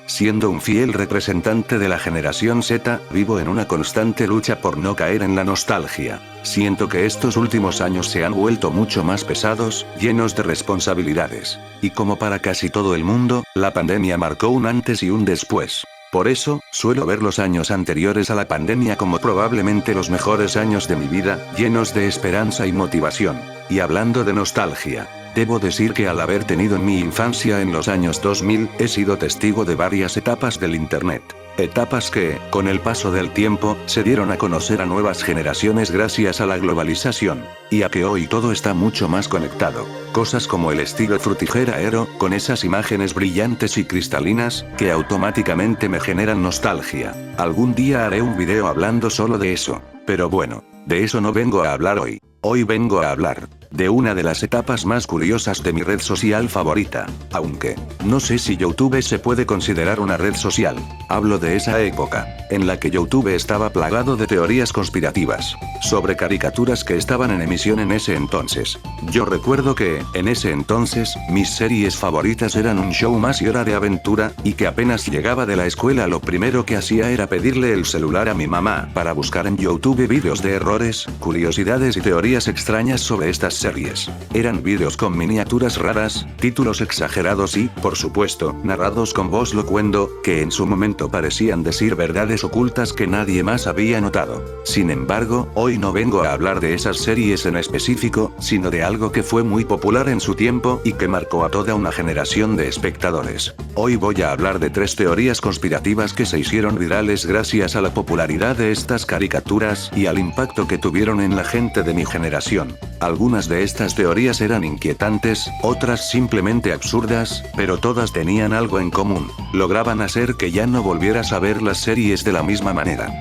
Siendo un fiel representante de la generación Z, vivo en una constante lucha por no caer en la nostalgia. Siento que estos últimos años se han vuelto mucho más pesados, llenos de responsabilidades. Y como para casi todo el mundo, la pandemia marcó un antes y un después. Por eso, suelo ver los años anteriores a la pandemia como probablemente los mejores años de mi vida, llenos de esperanza y motivación. Y hablando de nostalgia, debo decir que al haber tenido mi infancia en los años 2000, he sido testigo de varias etapas del Internet. Etapas que, con el paso del tiempo, se dieron a conocer a nuevas generaciones gracias a la globalización. Y a que hoy todo está mucho más conectado. Cosas como el estilo Frutigera Aero, con esas imágenes brillantes y cristalinas, que automáticamente me generan nostalgia. Algún día haré un video hablando solo de eso. Pero bueno, de eso no vengo a hablar hoy. Hoy vengo a hablar de una de las etapas más curiosas de mi red social favorita. Aunque, no sé si YouTube se puede considerar una red social. Hablo de esa época, en la que YouTube estaba plagado de teorías conspirativas, sobre caricaturas que estaban en emisión en ese entonces. Yo recuerdo que, en ese entonces, mis series favoritas eran Un Show Más y Hora de Aventura, y que apenas llegaba de la escuela lo primero que hacía era pedirle el celular a mi mamá para buscar en YouTube vídeos de errores, curiosidades y teorías extrañas sobre estas series. Eran vídeos con miniaturas raras, títulos exagerados y, por supuesto, narrados con voz locuendo, que en su momento parecían decir verdades ocultas que nadie más había notado. Sin embargo, hoy no vengo a hablar de esas series en específico, sino de algo que fue muy popular en su tiempo y que marcó a toda una generación de espectadores. Hoy voy a hablar de 3 teorías conspirativas que se hicieron virales gracias a la popularidad de estas caricaturas y al impacto que tuvieron en la gente de mi generación. Algunas de estas teorías eran inquietantes, otras simplemente absurdas, pero todas tenían algo en común: lograban hacer que ya no volvieras a ver las series de la misma manera.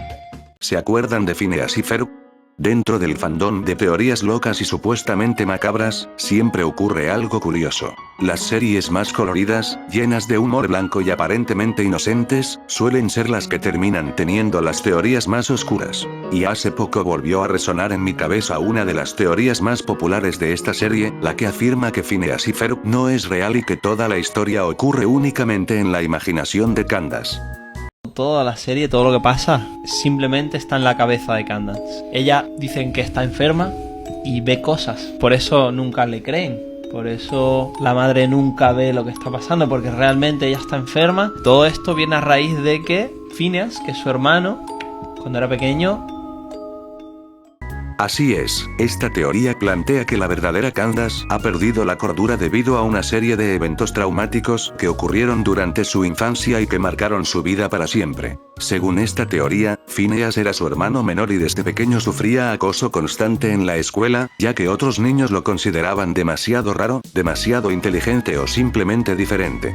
¿Se acuerdan de Phineas y Ferb? Dentro del fandom de teorías locas y supuestamente macabras, siempre ocurre algo curioso. Las series más coloridas, llenas de humor blanco y aparentemente inocentes, suelen ser las que terminan teniendo las teorías más oscuras. Y hace poco volvió a resonar en mi cabeza una de las teorías más populares de esta serie, la que afirma que Phineas y Ferb no es real y que toda la historia ocurre únicamente en la imaginación de Candace. Toda la serie, todo lo que pasa, simplemente está en la cabeza de Candace. Ella dicen que está enferma y ve cosas. Por eso nunca le creen. Por eso la madre nunca ve lo que está pasando, porque realmente ella está enferma. Todo esto viene a raíz de que Phineas, que es su hermano, cuando era pequeño... Así es, esta teoría plantea que la verdadera Candace ha perdido la cordura debido a una serie de eventos traumáticos que ocurrieron durante su infancia y que marcaron su vida para siempre. Según esta teoría, Phineas era su hermano menor y desde pequeño sufría acoso constante en la escuela, ya que otros niños lo consideraban demasiado raro, demasiado inteligente o simplemente diferente.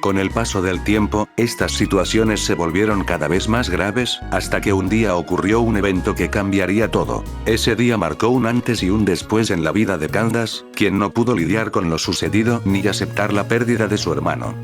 Con el paso del tiempo, estas situaciones se volvieron cada vez más graves, hasta que un día ocurrió un evento que cambiaría todo. Ese día marcó un antes y un después en la vida de Candace, quien no pudo lidiar con lo sucedido ni aceptar la pérdida de su hermano.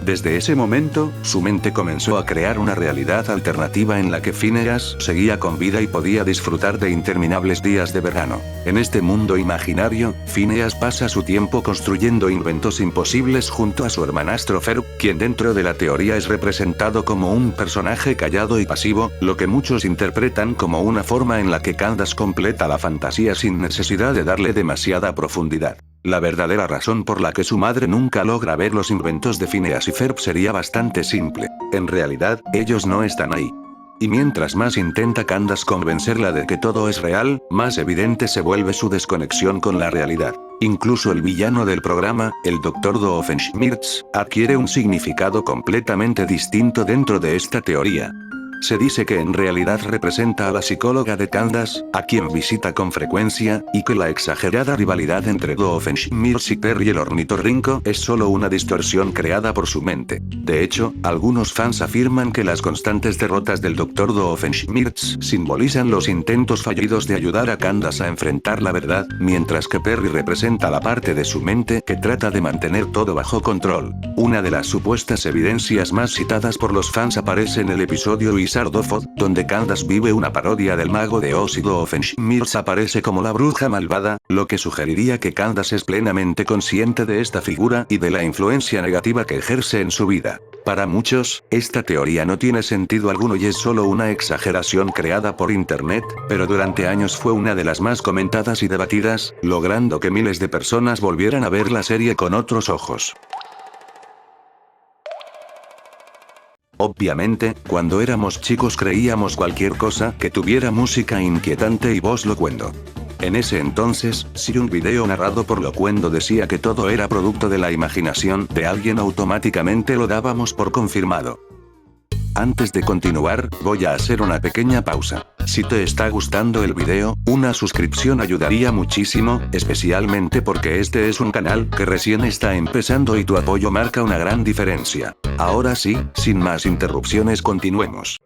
Desde ese momento, su mente comenzó a crear una realidad alternativa en la que Phineas seguía con vida y podía disfrutar de interminables días de verano. En este mundo imaginario, Phineas pasa su tiempo construyendo inventos imposibles junto a su hermanastro Ferb, quien dentro de la teoría es representado como un personaje callado y pasivo, lo que muchos interpretan como una forma en la que Candace completa la fantasía sin necesidad de darle demasiada profundidad. La verdadera razón por la que su madre nunca logra ver los inventos de Phineas y Ferb sería bastante simple. En realidad, ellos no están ahí. Y mientras más intenta Candace convencerla de que todo es real, más evidente se vuelve su desconexión con la realidad. Incluso el villano del programa, el Dr. Doofenshmirtz, adquiere un significado completamente distinto dentro de esta teoría. Se dice que en realidad representa a la psicóloga de Candace, a quien visita con frecuencia, y que la exagerada rivalidad entre Doofenshmirtz y Perry el ornitorrinco es solo una distorsión creada por su mente. De hecho, algunos fans afirman que las constantes derrotas del Dr. Doofenshmirtz simbolizan los intentos fallidos de ayudar a Candace a enfrentar la verdad, mientras que Perry representa la parte de su mente que trata de mantener todo bajo control. Una de las supuestas evidencias más citadas por los fans aparece en el episodio Wizard of Oz, donde Candace vive una parodia del mago de Oz y Doofenshmirtz aparece como la bruja malvada, lo que sugeriría que Candace es plenamente consciente de esta figura y de la influencia negativa que ejerce en su vida. Para muchos, esta teoría no tiene sentido alguno y es solo una exageración creada por internet, pero durante años fue una de las más comentadas y debatidas, logrando que miles de personas volvieran a ver la serie con otros ojos. Obviamente, cuando éramos chicos creíamos cualquier cosa que tuviera música inquietante y voz locuendo. En ese entonces, si un video narrado por locuendo decía que todo era producto de la imaginación de alguien, automáticamente lo dábamos por confirmado. Antes de continuar, voy a hacer una pequeña pausa. Si te está gustando el video, una suscripción ayudaría muchísimo, especialmente porque este es un canal que recién está empezando y tu apoyo marca una gran diferencia. Ahora sí, sin más interrupciones, continuemos.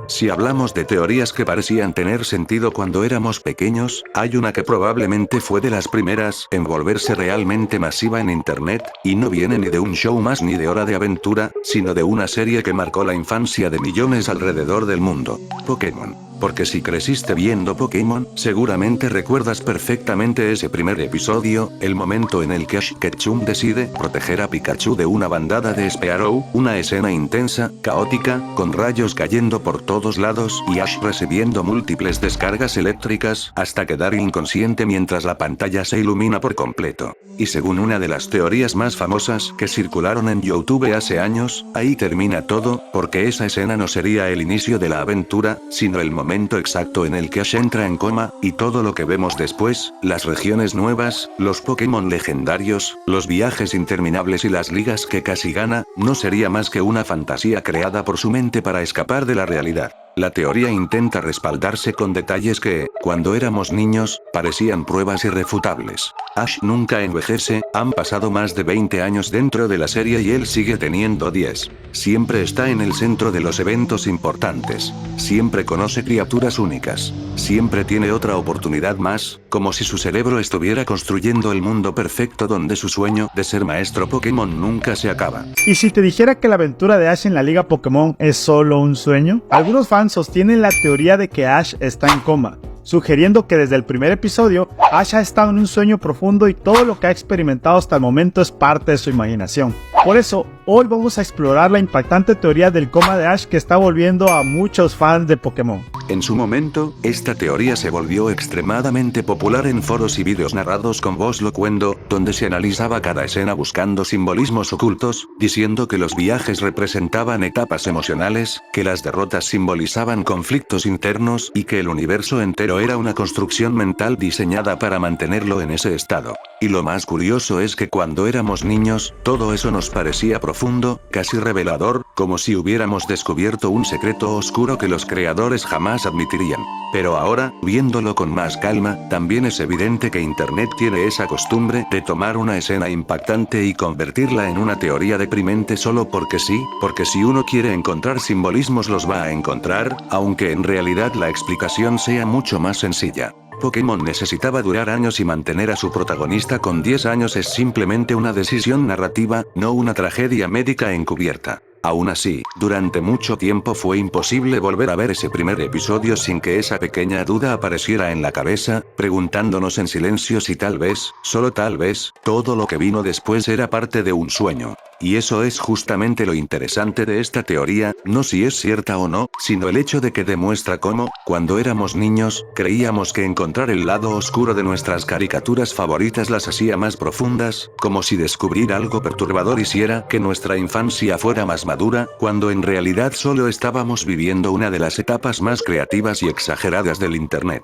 Si hablamos de teorías que parecían tener sentido cuando éramos pequeños, hay una que probablemente fue de las primeras en volverse realmente masiva en internet, y no viene ni de un show más ni de Hora de Aventura, sino de una serie que marcó la infancia de millones alrededor del mundo: Pokémon. Porque si creciste viendo Pokémon, seguramente recuerdas perfectamente ese primer episodio, el momento en el que Ash Ketchum decide proteger a Pikachu de una bandada de Spearow, una escena intensa, caótica, con rayos cayendo por todos lados y Ash recibiendo múltiples descargas eléctricas, hasta quedar inconsciente mientras la pantalla se ilumina por completo. Y según una de las teorías más famosas que circularon en YouTube hace años, ahí termina todo, porque esa escena no sería el inicio de la aventura, sino el momento exacto en el que Ash entra en coma, y todo lo que vemos después, las regiones nuevas, los Pokémon legendarios, los viajes interminables y las ligas que casi gana, no sería más que una fantasía creada por su mente para escapar de la realidad. La teoría intenta respaldarse con detalles que, cuando éramos niños, parecían pruebas irrefutables. Ash nunca envejece, han pasado más de 20 años dentro de la serie y él sigue teniendo 10. Siempre está en el centro de los eventos importantes. Siempre conoce criaturas únicas. Siempre tiene otra oportunidad más, como si su cerebro estuviera construyendo el mundo perfecto donde su sueño de ser maestro Pokémon nunca se acaba. ¿Y si te dijera que la aventura de Ash en la Liga Pokémon es solo un sueño? Algunos fans sostienen la teoría de que Ash está en coma, sugiriendo que desde el primer episodio, Ash ha estado en un sueño profundo y todo lo que ha experimentado hasta el momento es parte de su imaginación. Por eso, hoy vamos a explorar la impactante teoría del coma de Ash que está volviendo a muchos fans de Pokémon. En su momento, esta teoría se volvió extremadamente popular en foros y vídeos narrados con voz locuendo, donde se analizaba cada escena buscando simbolismos ocultos, diciendo que los viajes representaban etapas emocionales, que las derrotas simbolizaban conflictos internos y que el universo entero era una construcción mental diseñada para mantenerlo en ese estado. Y lo más curioso es que cuando éramos niños, todo eso nos parecía profundo, casi revelador, como si hubiéramos descubierto un secreto oscuro que los creadores jamás admitirían. Pero ahora, viéndolo con más calma, también es evidente que Internet tiene esa costumbre de tomar una escena impactante y convertirla en una teoría deprimente solo porque sí, porque si uno quiere encontrar simbolismos los va a encontrar, aunque en realidad la explicación sea mucho más sencilla. Pokémon necesitaba durar años y mantener a su protagonista con 10 años es simplemente una decisión narrativa, no una tragedia médica encubierta. Aún así, durante mucho tiempo fue imposible volver a ver ese primer episodio sin que esa pequeña duda apareciera en la cabeza, preguntándonos en silencio si tal vez, solo tal vez, todo lo que vino después era parte de un sueño. Y eso es justamente lo interesante de esta teoría, no si es cierta o no, sino el hecho de que demuestra cómo, cuando éramos niños, creíamos que encontrar el lado oscuro de nuestras caricaturas favoritas las hacía más profundas, como si descubrir algo perturbador hiciera que nuestra infancia fuera más madura, cuando en realidad solo estábamos viviendo una de las etapas más creativas y exageradas del Internet.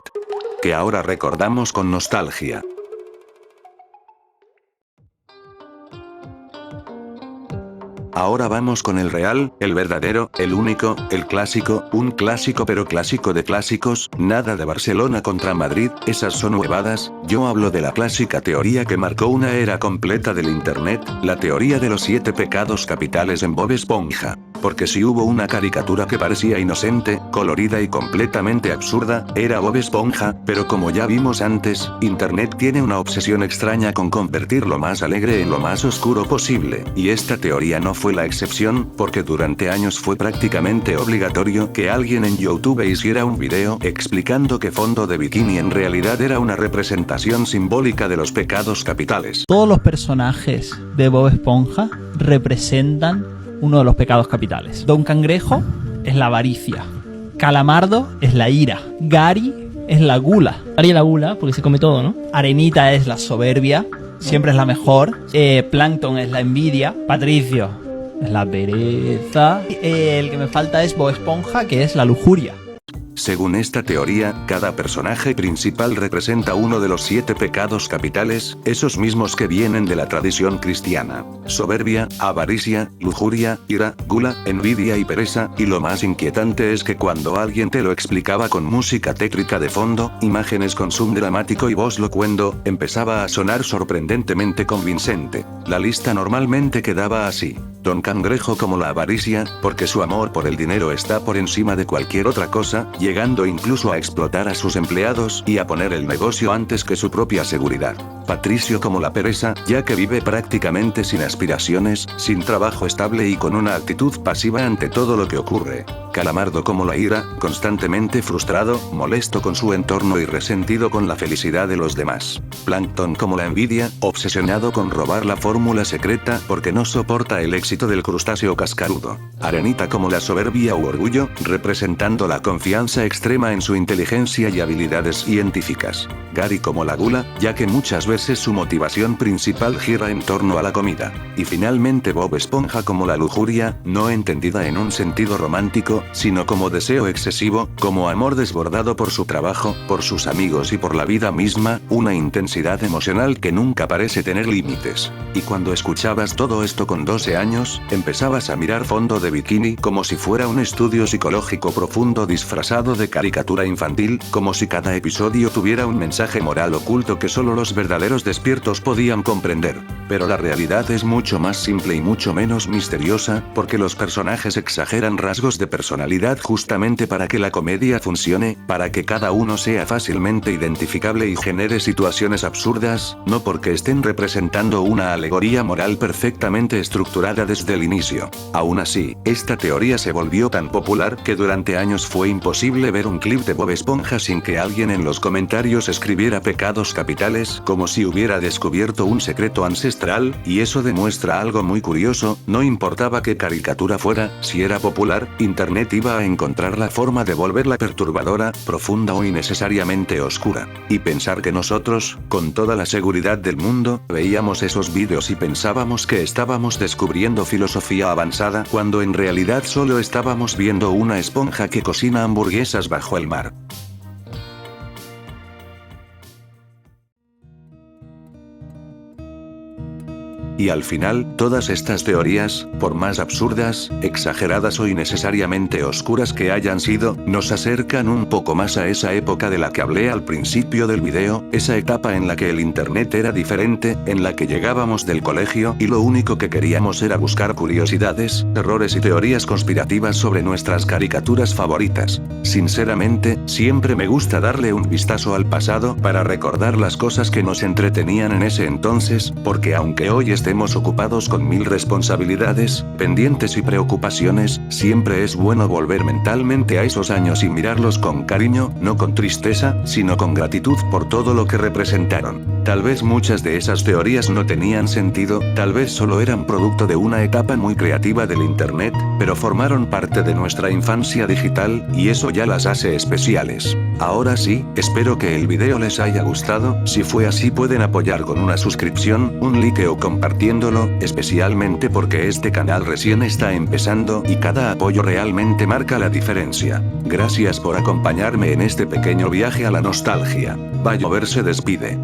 Que ahora recordamos con nostalgia. Ahora vamos con el real, el verdadero, el único, el clásico, un clásico pero clásico de clásicos, nada de Barcelona contra Madrid, esas son huevadas, yo hablo de la clásica teoría que marcó una era completa del internet, la teoría de los 7 pecados capitales en Bob Esponja. Porque si hubo una caricatura que parecía inocente, colorida y completamente absurda, era Bob Esponja, pero como ya vimos antes, internet tiene una obsesión extraña con convertir lo más alegre en lo más oscuro posible, y esta teoría no fue la excepción, porque durante años fue prácticamente obligatorio que alguien en YouTube hiciera un video explicando que Fondo de Bikini en realidad era una representación simbólica de los pecados capitales. Todos los personajes de Bob Esponja representan uno de los pecados capitales. Don Cangrejo es la avaricia. Calamardo es la ira. Gary es la gula. Gary es la gula, porque se come todo, ¿no? Arenita es la soberbia. Siempre es la mejor. Plankton es la envidia. Patricio es la pereza. El que me falta es Bob Esponja, que es la lujuria. Según esta teoría, cada personaje principal representa uno de los 7 pecados capitales, esos mismos que vienen de la tradición cristiana. Soberbia, avaricia, lujuria, ira, gula, envidia y pereza, y lo más inquietante es que cuando alguien te lo explicaba con música tétrica de fondo, imágenes con zoom dramático y voz locuendo, empezaba a sonar sorprendentemente convincente. La lista normalmente quedaba así. Don Cangrejo como la avaricia, porque su amor por el dinero está por encima de cualquier otra cosa, llegando incluso a explotar a sus empleados y a poner el negocio antes que su propia seguridad. Patricio como la pereza, ya que vive prácticamente sin aspiraciones, sin trabajo estable y con una actitud pasiva ante todo lo que ocurre. Calamardo como la ira, constantemente frustrado, molesto con su entorno y resentido con la felicidad de los demás. Plankton como la envidia, obsesionado con robar la fórmula secreta porque no soporta el éxito del crustáceo cascarudo. Arenita como la soberbia u orgullo, representando la confianza extrema en su inteligencia y habilidades científicas. Gary como la gula, ya que muchas veces su motivación principal gira en torno a la comida. Y finalmente Bob Esponja como la lujuria, no entendida en un sentido romántico, sino como deseo excesivo, como amor desbordado por su trabajo, por sus amigos y por la vida misma, una intensidad emocional que nunca parece tener límites. Y cuando escuchabas todo esto con 12 años, empezabas a mirar Fondo de Bikini como si fuera un estudio psicológico profundo disfrazado de caricatura infantil, como si cada episodio tuviera un mensaje moral oculto que solo los verdaderos despiertos podían comprender. Pero la realidad es mucho más simple y mucho menos misteriosa, porque los personajes exageran rasgos de personalidad justamente para que la comedia funcione, para que cada uno sea fácilmente identificable y genere situaciones absurdas, no porque estén representando una alegoría moral perfectamente estructurada desde el inicio. Aún así, esta teoría se volvió tan popular que durante años fue imposible ver un clip de Bob Esponja sin que alguien en los comentarios escribiera pecados capitales, como si hubiera descubierto un secreto ancestral, y eso demuestra algo muy curioso, no importaba qué caricatura fuera, si era popular, internet iba a encontrar la forma de volverla perturbadora, profunda o innecesariamente oscura. Y pensar que nosotros, con toda la seguridad del mundo, veíamos esos vídeos y pensábamos que estábamos descubriendo filosofía avanzada cuando en realidad solo estábamos viendo una esponja que cocina hamburguesas bajo el mar. Y al final, todas estas teorías, por más absurdas, exageradas o innecesariamente oscuras que hayan sido, nos acercan un poco más a esa época de la que hablé al principio del video, esa etapa en la que el internet era diferente, en la que llegábamos del colegio y lo único que queríamos era buscar curiosidades, errores y teorías conspirativas sobre nuestras caricaturas favoritas. Sinceramente, siempre me gusta darle un vistazo al pasado para recordar las cosas que nos entretenían en ese entonces, porque aunque hoy estemos ocupados con 1000 responsabilidades, pendientes y preocupaciones, siempre es bueno volver mentalmente a esos años y mirarlos con cariño, no con tristeza, sino con gratitud por todo lo que representaron. Tal vez muchas de esas teorías no tenían sentido, tal vez solo eran producto de una etapa muy creativa del internet, pero formaron parte de nuestra infancia digital, y eso ya las hace especiales. Ahora sí, espero que el video les haya gustado, si fue así pueden apoyar con una suscripción, un like o compartiéndolo, especialmente porque este canal recién está empezando y cada apoyo realmente marca la diferencia. Gracias por acompañarme en este pequeño viaje a la nostalgia. Bayover se despide.